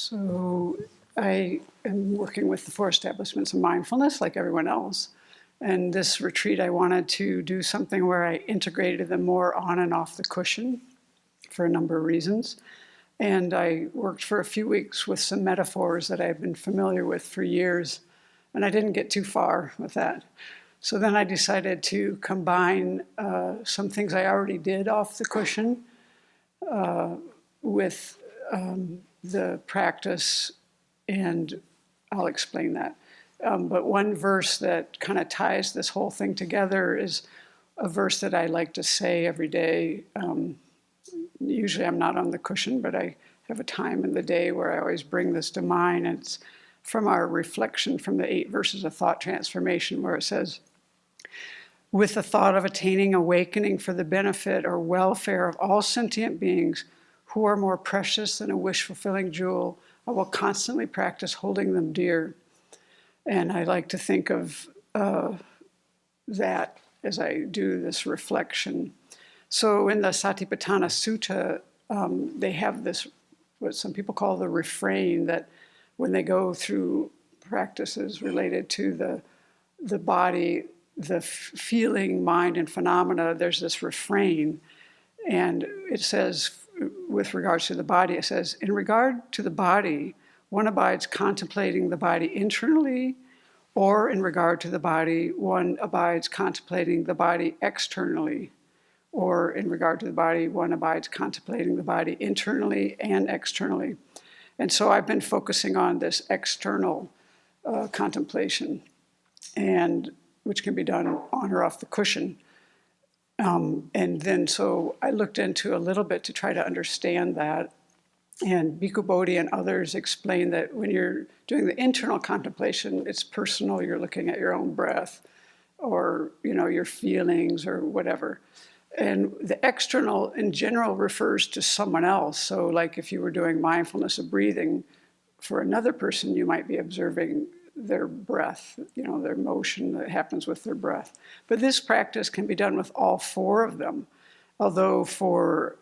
So I am working with the 4 establishments of mindfulness like everyone else. And this retreat, I wanted to do something where I integrated them more on and off the cushion for a number of reasons. And I worked for a few weeks with some metaphors that I've been familiar with for years. And I didn't get too far with that. So then I decided to combine some things I already did off the cushion with the practice, and I'll explain that. But one verse that kind of ties this whole thing together is a verse that I like to say every day. Usually I'm not on the cushion, but I have a time in the day where I always bring this to mind. And it's from our reflection from the 8 verses of thought transformation, where it says, with the thought of attaining awakening for the benefit or welfare of all sentient beings who are more precious than a wish-fulfilling jewel, I will constantly practice holding them dear. And I like to think of that as I do this reflection. So in the Satipatthana Sutta, they have this, what some people call the refrain, that when they go through practices related to the body, the feeling, mind, and phenomena, there's this refrain. And it says, with regards to the body, it says, in regard to the body, one abides contemplating the body internally, or in regard to the body, one abides contemplating the body externally, or in regard to the body, one abides contemplating the body internally and externally. And so I've been focusing on this external contemplation, and which can be done on or off the cushion. And then so I looked into a little bit to try to understand that. And Bhikkhu Bodhi and others explain that when you're doing the internal contemplation, it's personal. You're looking at your own breath or, your feelings or whatever. And the external in general refers to someone else. So like if you were doing mindfulness of breathing, for another person, you might be observing their breath, their motion that happens with their breath. But this practice can be done with all 4 of them, although for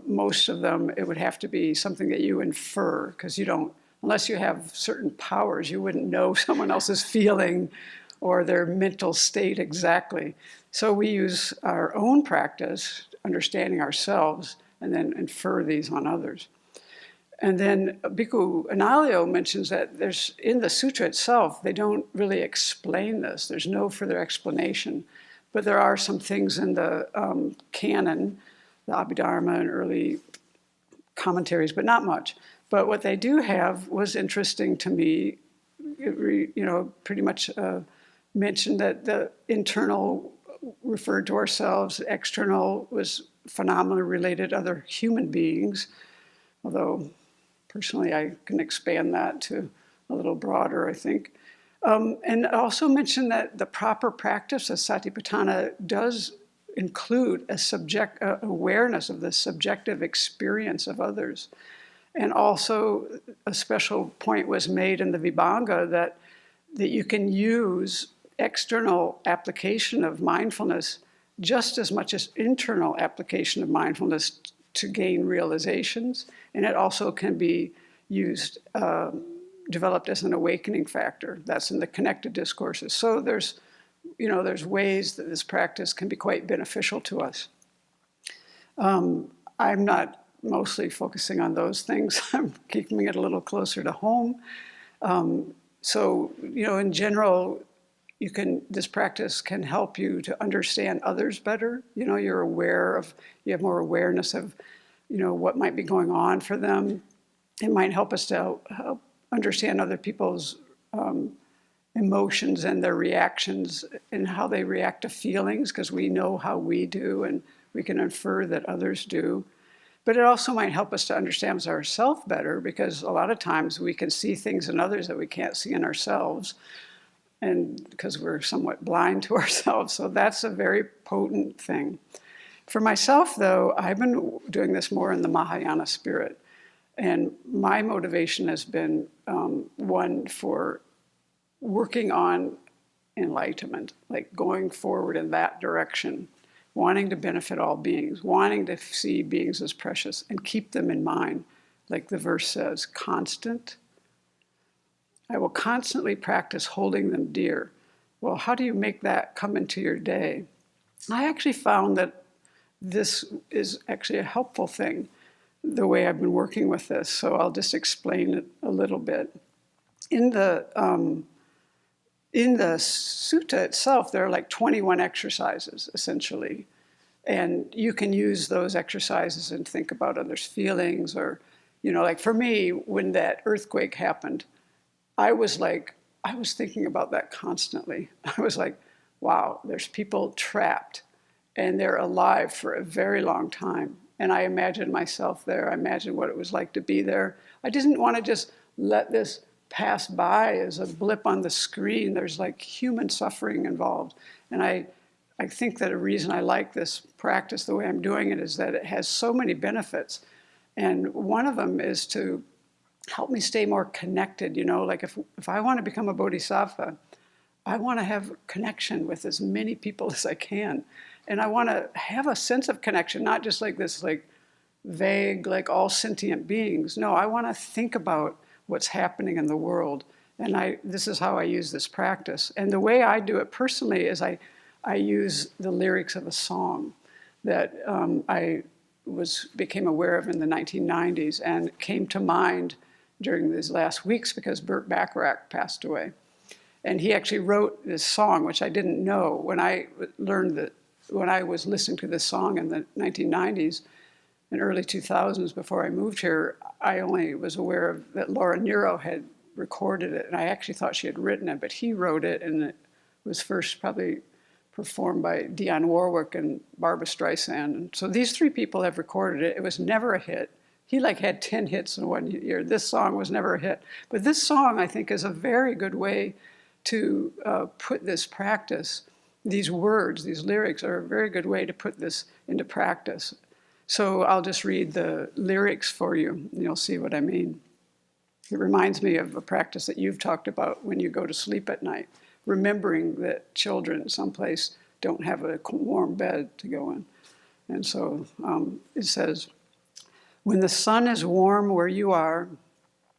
most of them, it would have to be something that you infer, because you don't, unless you have certain powers, you wouldn't know someone else's feeling or their mental state exactly. So we use our own practice, understanding ourselves, and then infer these on others. And then Bhikkhu Analayo mentions that there's, in the sutra itself, they don't really explain this. There's no further explanation. But there are some things in the canon, the Abhidharma and early commentaries, but not much. But what they do have was interesting to me. Pretty much mentioned that the internal referred to ourselves, external was phenomena related to other human beings, although personally I can expand that to a little broader, I think. And also mentioned that the proper practice of Satipatthana does include a awareness of the subjective experience of others. And also a special point was made in the Vibhanga that you can use external application of mindfulness just as much as internal application of mindfulness to gain realizations. And it also can be used, developed as an awakening factor. That's in the connected discourses. So there's ways that this practice can be quite beneficial to us. I'm not mostly focusing on those things. I'm keeping it a little closer to home. So, in general, this practice can help you to understand others better. You're aware of, you have more awareness of, what might be going on for them. It might help us to help understand other people's emotions and their reactions and how they react to feelings, because we know how we do and we can infer that others do. But it also might help us to understand ourselves better, because a lot of times we can see things in others that we can't see in ourselves, and because we're somewhat blind to ourselves. So that's a very potent thing. For myself, though, I've been doing this more in the Mahayana spirit. And my motivation has been one for working on enlightenment, like going forward in that direction, wanting to benefit all beings, wanting to see beings as precious and keep them in mind, like the verse says, constant. I will constantly practice holding them dear. Well, how do you make that come into your day? I actually found that this is actually a helpful thing, the way I've been working with this. So I'll just explain it a little bit. In the sutta itself, there are like 21 exercises, essentially. And you can use those exercises and think about others' feelings, or, like for me, when that earthquake happened, I was thinking about that constantly. I was like, wow, there's people trapped and they're alive for a very long time. And I imagined myself there. I imagined what it was like to be there. I didn't want to just let this pass by as a blip on the screen. There's like human suffering involved. And I think that a reason I like this practice the way I'm doing it is that it has so many benefits. And one of them is to help me stay more connected. Like if I want to become a bodhisattva, I want to have connection with as many people as I can. And I want to have a sense of connection, not just like this like vague, like all sentient beings. No, I want to think about what's happening in the world. And this is how I use this practice. And the way I do it personally is I use the lyrics of a song that I became aware of in the 1990s and came to mind during these last weeks because Burt Bacharach passed away. And he actually wrote this song, which I didn't know. When I was listening to this song in the 1990s and early 2000s before I moved here, I only was aware that Laura Nyro had recorded it. And I actually thought she had written it, but he wrote it, and it was first probably performed by Dionne Warwick and Barbra Streisand. And so these three people have recorded it. It was never a hit. He had 10 hits in 1 year. This song was never a hit. But this song, I think, is a very good way to put this practice. These words, these lyrics are a very good way to put this into practice. So I'll just read the lyrics for you, and you'll see what I mean. It reminds me of a practice that you've talked about when you go to sleep at night, remembering that children someplace don't have a warm bed to go in. And so it says, when the sun is warm where you are,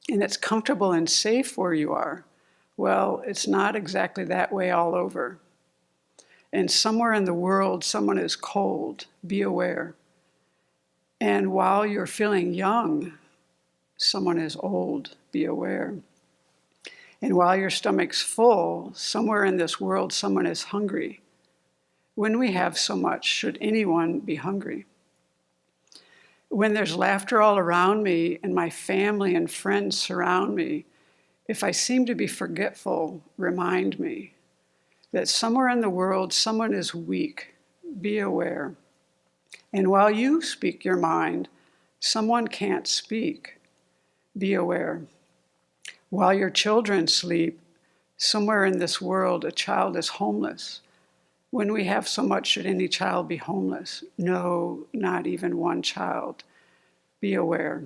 and it's comfortable and safe where you are, well, it's not exactly that way all over. And somewhere in the world, someone is cold. Be aware. And while you're feeling young, someone is old. Be aware. And while your stomach's full, somewhere in this world, someone is hungry. When we have so much, should anyone be hungry? When there's laughter all around me and my family and friends surround me, if I seem to be forgetful, remind me that somewhere in the world, someone is weak. Be aware. And while you speak your mind, someone can't speak. Be aware. While your children sleep, somewhere in this world, a child is homeless. When we have so much, should any child be homeless? No, not even one child. Be aware.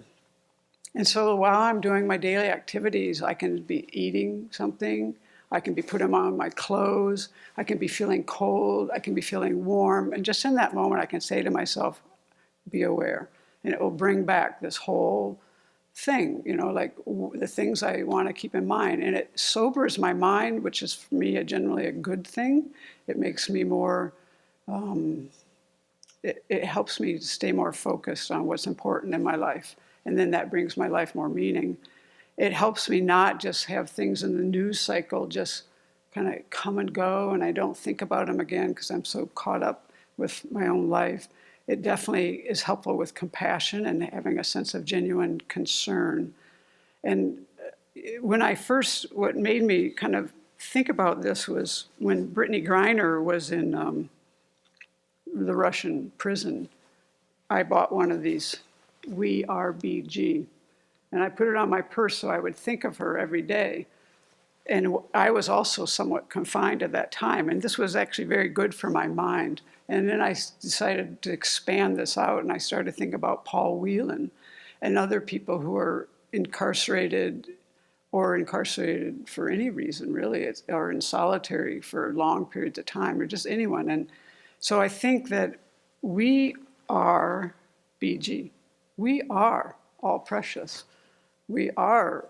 And so while I'm doing my daily activities, I can be eating something, I can be putting on my clothes, I can be feeling cold, I can be feeling warm, and just in that moment I can say to myself, be aware. And it will bring back this whole thing, like the things I want to keep in mind. And it sobers my mind, which is for me generally a good thing. It makes me more, it helps me to stay more focused on what's important in my life. And then that brings my life more meaning. It helps me not just have things in the news cycle just kind of come and go, and I don't think about them again because I'm so caught up with my own life. It definitely is helpful with compassion and having a sense of genuine concern. And what made me kind of think about this was when Brittany Griner was in the Russian prison. I bought one of these We Are BG, and I put it on my purse so I would think of her every day. And I was also somewhat confined at that time, and this was actually very good for my mind. And then I decided to expand this out, and I started to think about Paul Whelan and other people who are incarcerated for any reason, really, or in solitary for long periods of time, or just anyone. And so I think that we are BG. We are. all precious. We are,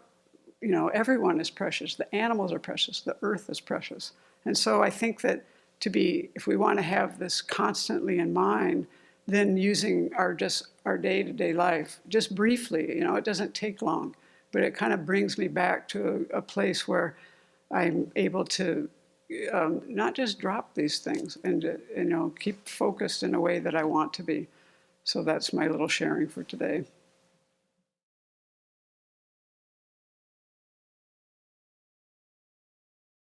everyone is precious. The animals are precious. The earth is precious. And so I think that if we want to have this constantly in mind, then using our day-to-day life, just briefly, it doesn't take long, but it kind of brings me back to a place where I'm able to not just drop these things and keep focused in a way that I want to be. So that's my little sharing for today.